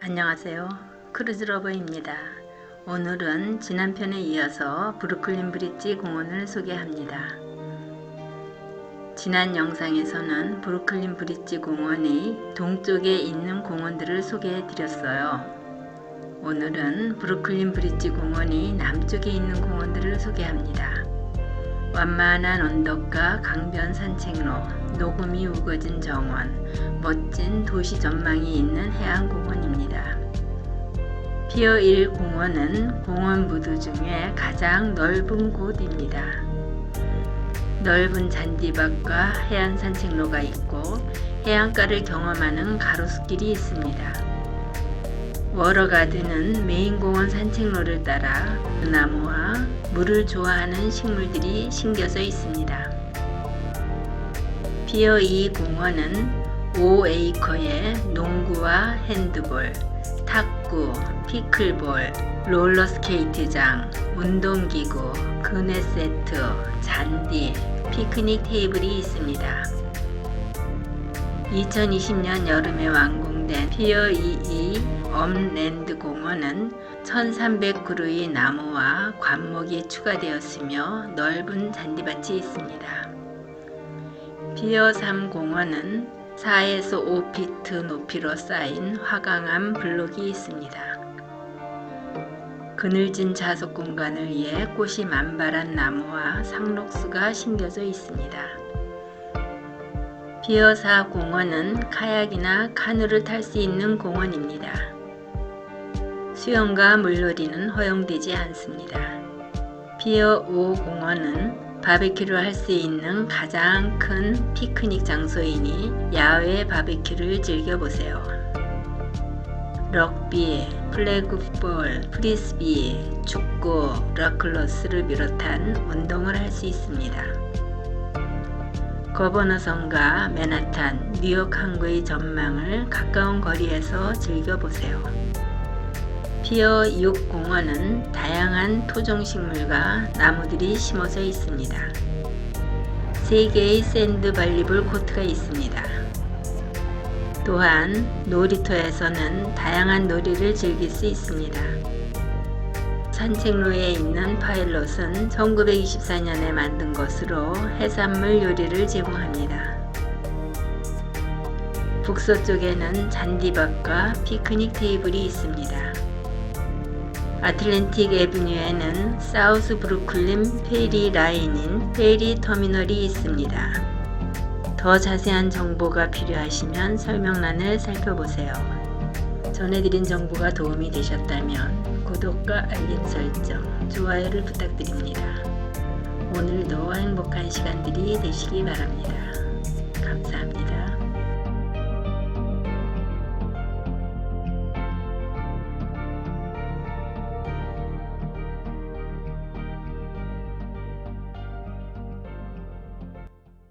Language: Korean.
안녕하세요. 크루즈러버입니다. 오늘은 지난 편에 이어서 브루클린 브릿지 공원을 소개합니다. 지난 영상에서는 브루클린 브릿지 공원의 동쪽에 있는 공원들을 소개해 드렸어요. 오늘은 브루클린 브릿지 공원이 남쪽에 있는 공원들을 소개합니다. 완만한 언덕과 강변 산책로, 녹음이 우거진 정원, 멋진 도시 전망이 있는 해안공원입니다. 피어 1 공원은 공원 무드 중에 가장 넓은 곳입니다. 넓은 잔디밭과 해안 산책로가 있고 해안가를 경험하는 가로수길이 있습니다. 워러가든은 메인 공원 산책로를 따라 나무와 물을 좋아하는 식물들이 심겨져 있습니다. 피어 2 공원은 5에이커의 농구와 핸드볼, 탁구, 피클볼, 롤러스케이트장, 운동기구, 그네 세트, 잔디, 피크닉 테이블이 있습니다. 2020년 여름에 완공된 피어 2 업랜드 공원은 1300그루의 나무와 관목이 추가되었으며 넓은 잔디밭이 있습니다. 피어 3 공원은 4에서 5피트 높이로 쌓인 화강암 블록이 있습니다. 그늘진 좌석 공간을 위해 꽃이 만발한 나무와 상록수가 심겨져 있습니다. 피어 4 공원은 카약이나 카누를 탈 수 있는 공원입니다. 수영과 물놀이는 허용되지 않습니다. 피어 5 공원은 바베큐를 할 수 있는 가장 큰 피크닉 장소이니 야외 바베큐를 즐겨보세요. 럭비, 플래그볼, 프리스비, 축구, 라클로스를 비롯한 운동을 할 수 있습니다. 거버너성과 맨하탄, 뉴욕 항구의 전망을 가까운 거리에서 즐겨보세요. 피어 6 공원은 다양한 토종식물과 나무들이 심어져 있습니다. 3개의 샌드 발리볼 코트가 있습니다. 또한 놀이터에서는 다양한 놀이를 즐길 수 있습니다. 산책로에 있는 파일럿은 1924년에 만든 것으로 해산물 요리를 제공합니다. 북서쪽에는 잔디밭과 피크닉 테이블이 있습니다. 아틀랜틱 애비뉴에는 사우스 브루클린 페리 라인인 페리 터미널이 있습니다. 더 자세한 정보가 필요하시면 설명란을 살펴보세요. 전해드린 정보가 도움이 되셨다면 구독과 알림 설정, 좋아요를 부탁드립니다. 오늘도 행복한 시간들이 되시기 바랍니다. 감사합니다.